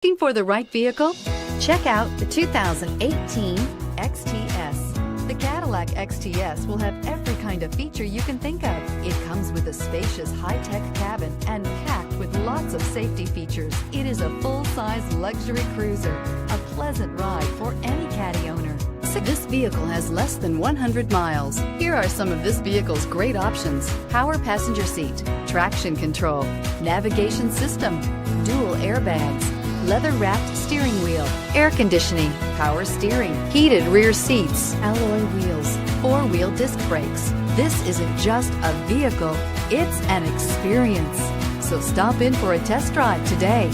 Looking for the right vehicle? Check out the 2018 XTS. The Cadillac XTS will have every kind of feature you can think of. It comes with a spacious high-tech cabin and packed with lots of safety features. It is a full-size luxury cruiser, a pleasant ride for any Caddy owner. This vehicle has less than 100 miles. Here are some of this vehicle's great options: power passenger seat, traction control, navigation system, dual airbags, leather-wrapped steering wheel, air conditioning, power steering, heated rear seats, alloy wheels, four-wheel disc brakes. This isn't just a vehicle, it's an experience. So stop in for a test drive today.